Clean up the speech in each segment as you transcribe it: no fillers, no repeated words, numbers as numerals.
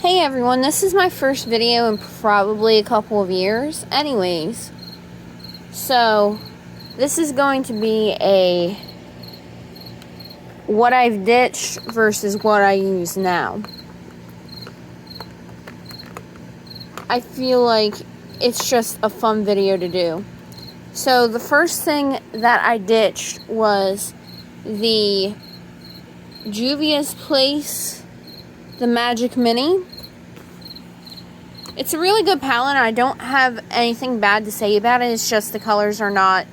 Hey everyone, this is my first video in probably a couple of years. Anyways, so this is going to be a what I've ditched versus what I use now. I feel like it's just a fun video to do. So the first thing that I ditched was the Juvia's Place, the Magic Mini. It's a really good palette, and I don't have anything bad to say about it. It's just the colors are not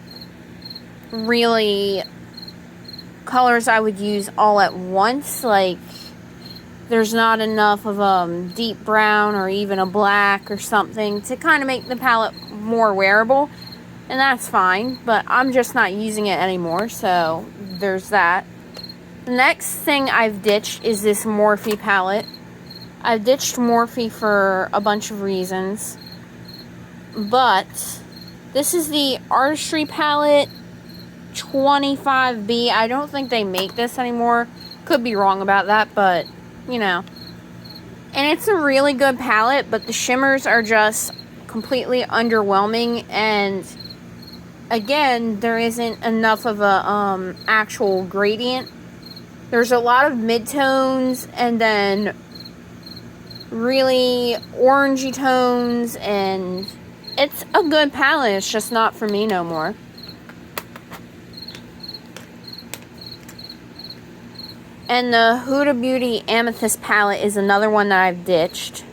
really colors I would use all at once. Like, there's not enough of a deep brown or even a black or something to kind of make the palette more wearable. And that's fine, but I'm just not using it anymore, so there's that. The next thing I've ditched is this Morphe palette. I've ditched Morphe for a bunch of reasons, but this is the Artistry Palette 25B. I don't think they make this anymore. Could be wrong about that, but, you know. And it's a really good palette, but the shimmers are just completely underwhelming, and again, there isn't enough of a actual gradient. There's a lot of midtones, and then really orangey tones, and it's a good palette. It's just not for me no more. And the Huda Beauty Amethyst palette is another one that I've ditched.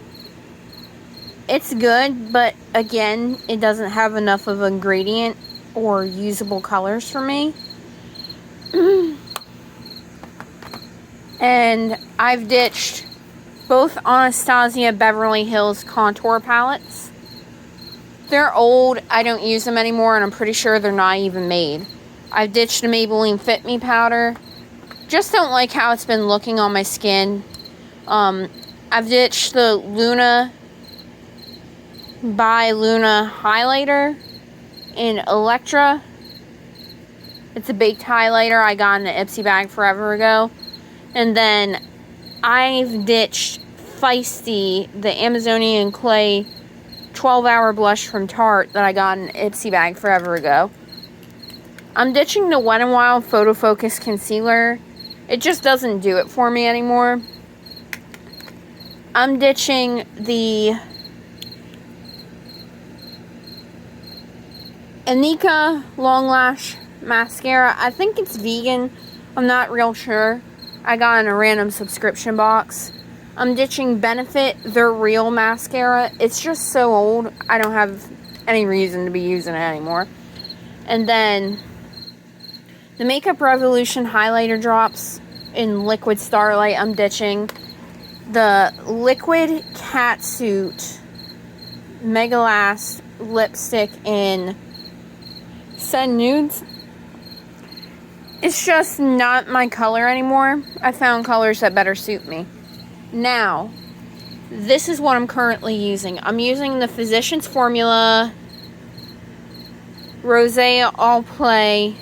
It's good, but again, it doesn't have enough of a gradient or usable colors for me. And I've ditched both Anastasia Beverly Hills contour palettes. They're old, I don't use them anymore, and I'm pretty sure they're not even made. I've ditched the Maybelline Fit Me powder. Just don't like how it's been looking on my skin. I've ditched the Luna by Luna highlighter in Electra. It's a baked highlighter I got in an Ipsy bag forever ago. And then I've ditched Feisty, the Amazonian Clay 12-hour blush from Tarte that I got in an Ipsy bag forever ago. I'm ditching the Wet n Wild Photo Focus Concealer. It just doesn't do it for me anymore. I'm ditching the Anika Long Lash Mascara. I think it's vegan. I'm not real sure. I got in a random subscription box. I'm ditching Benefit, their real mascara. It's just so old, I don't have any reason to be using it anymore. And then the Makeup Revolution highlighter drops in Liquid Starlight, I'm ditching. The Liquid Catsuit Mega Last lipstick in Send Nudes. It's just not my color anymore. I found colors that better suit me. Now, this is what I'm currently using. I'm using the Physicians Formula Rosé All Play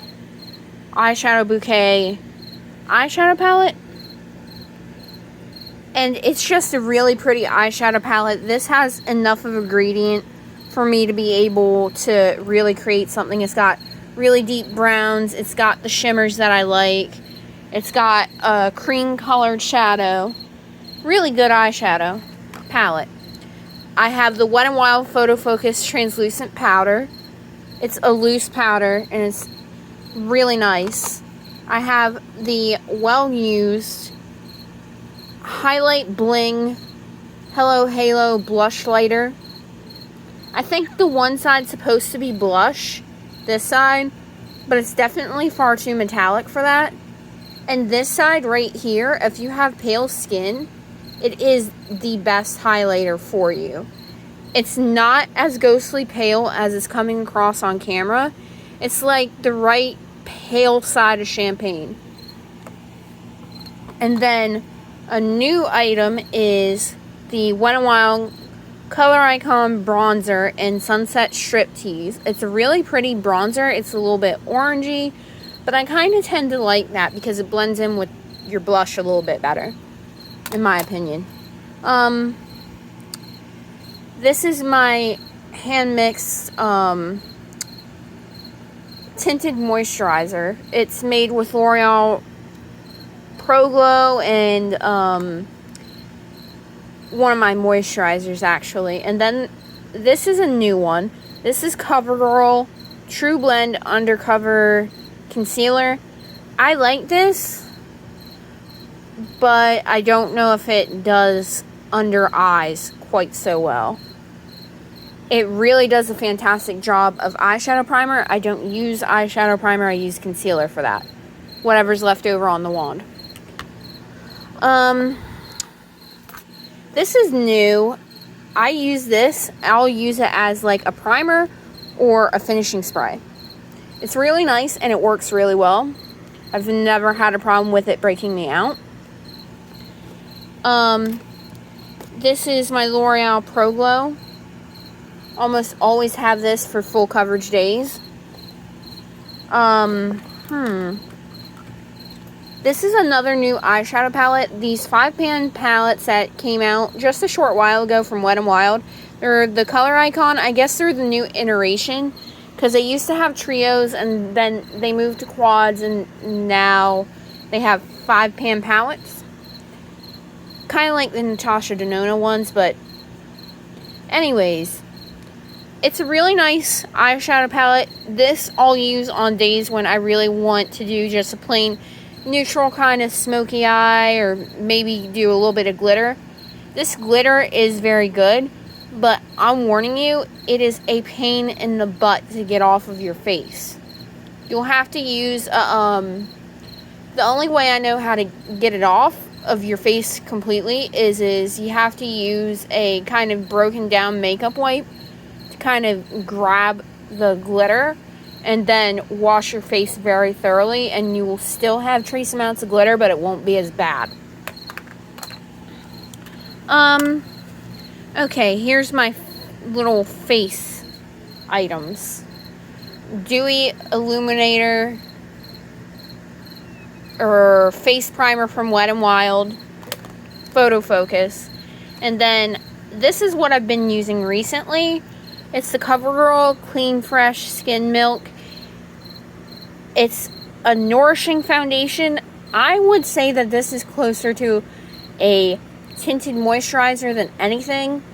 Eyeshadow Bouquet eyeshadow palette. And it's just a really pretty eyeshadow palette. This has enough of a gradient for me to be able to really create something. It's got really deep browns. It's got the shimmers that I like. It's got a cream colored shadow. Really good eyeshadow palette. I have the Wet n Wild Photo Focus Translucent Powder. It's a loose powder, and it's really nice. I have the well-used Highlight Bling Hello Halo Blush Lighter. I think the one side's supposed to be blush, this side, but it's definitely far too metallic for that. And this side right here, if you have pale skin, it is the best highlighter for you. It's not as ghostly pale as it's coming across on camera. It's like the right pale side of champagne. And then a new item is the Wet n Wild Color Icon Bronzer in Sunset Striptease. It's a really pretty bronzer. It's a little bit orangey, but I kind of tend to like that because it blends in with your blush a little bit better, in my opinion. This is my hand mixed tinted moisturizer. It's made with L'Oreal Pro Glow and one of my moisturizers actually. And then this is a new one. This is Covergirl True Blend Undercover Concealer. I like this, but I don't know if it does under eyes quite so well. It really does a fantastic job of eyeshadow primer. I don't use eyeshadow primer, I use concealer for that. Whatever's left over on the wand. This is new. I use this. I'll use it as like a primer or a finishing spray. It's really nice and it works really well. I've never had a problem with it breaking me out. This is my L'Oreal Pro Glow. Almost always have this for full coverage days. This is another new eyeshadow palette. These 5-pan palettes that came out just a short while ago from Wet n Wild. They're the color icon. I guess they're the new iteration, because they used to have trios and then they moved to quads and now they have 5-pan palettes. Kind of like the Natasha Denona ones, but anyways, it's a really nice eyeshadow palette. This I'll use on days when I really want to do just a plain neutral kind of smoky eye, or maybe do a little bit of glitter. This glitter is very good, but I'm warning you, it is a pain in the butt to get off of your face. You'll have to use the only way I know how to get it off of your face completely is you have to use a kind of broken down makeup wipe to kind of grab the glitter and then wash your face very thoroughly, and you will still have trace amounts of glitter, but it won't be as bad. Okay, here's my little face items. Dewy Illuminator or face primer from Wet n Wild, Photo Focus. And then this is what I've been using recently. It's the Covergirl Clean Fresh Skin Milk. It's a nourishing foundation. I would say that this is closer to a tinted moisturizer than anything.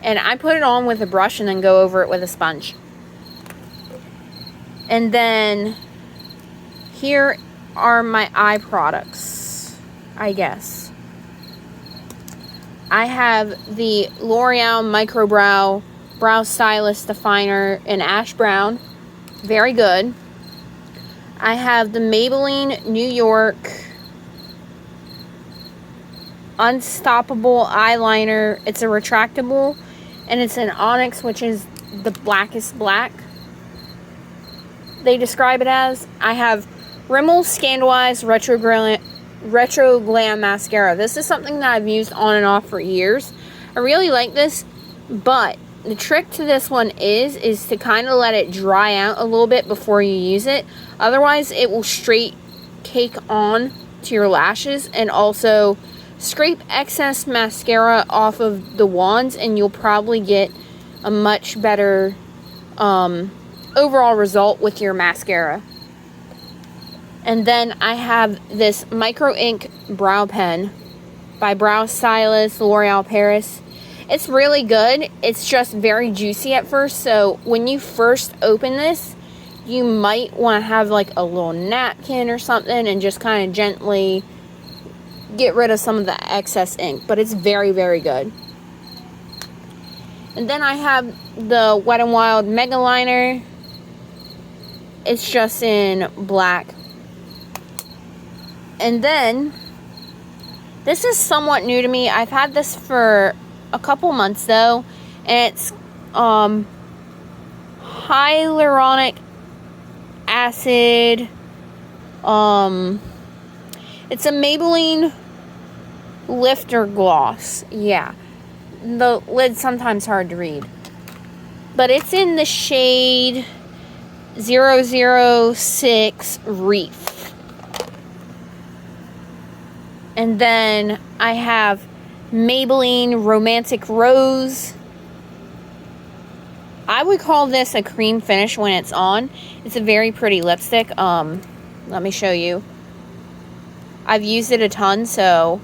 And I put it on with a brush and then go over it with a sponge. And then here are my eye products, I guess. I have the L'Oreal Micro Brow Stylist Definer in Ash Brown. Very good. I have the Maybelline New York Unstoppable Eyeliner. It's a retractable, and it's an onyx, which is the blackest black, they describe it as. I have Rimmel Scandalwise Retro Glam Mascara. This is something that I've used on and off for years. I really like this, but the trick to this one is to kind of let it dry out a little bit before you use it. Otherwise, it will straight cake on to your lashes and also scrape excess mascara off of the wands, and you'll probably get a much better overall result with your mascara. And then I have this Micro Ink Brow Pen by Brow Stylist L'Oreal Paris. It's really good. It's just very juicy at first, so when you first open this, you might want to have like a little napkin or something and just kind of gently get rid of some of the excess ink, but it's very, very good. And then I have the Wet n Wild Mega Liner. It's just in black. And then this is somewhat new to me. I've had this for a couple months though, and it's hyaluronic acid. It's a Maybelline lifter gloss. Yeah, the lid's sometimes hard to read, but it's in the shade 006 Reef. And then I have Maybelline Romantic Rose. I would call this a cream finish when it's on. It's a very pretty lipstick. Let me show you. I've used it a ton, so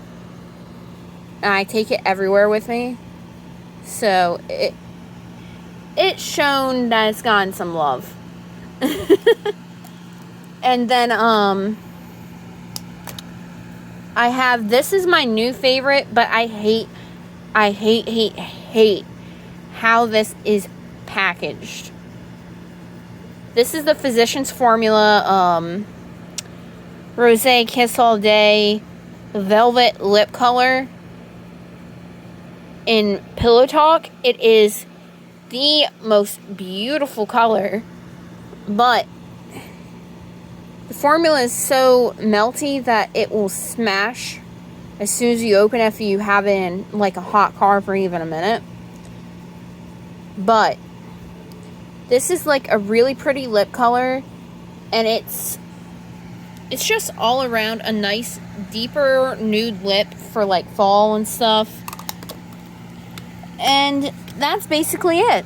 and I take it everywhere with me. So it's shown that it's gotten some love. And then I have, this is my new favorite, but I hate how this is packaged. This is the Physicians Formula Rosé Kiss All Day Velvet Lip Color in Pillow Talk. It is the most beautiful color, but the formula is so melty that it will smash as soon as you open it if you have it in like a hot car for even a minute. But this is like a really pretty lip color, and it's just all around a nice deeper nude lip for like fall and stuff. And that's basically it.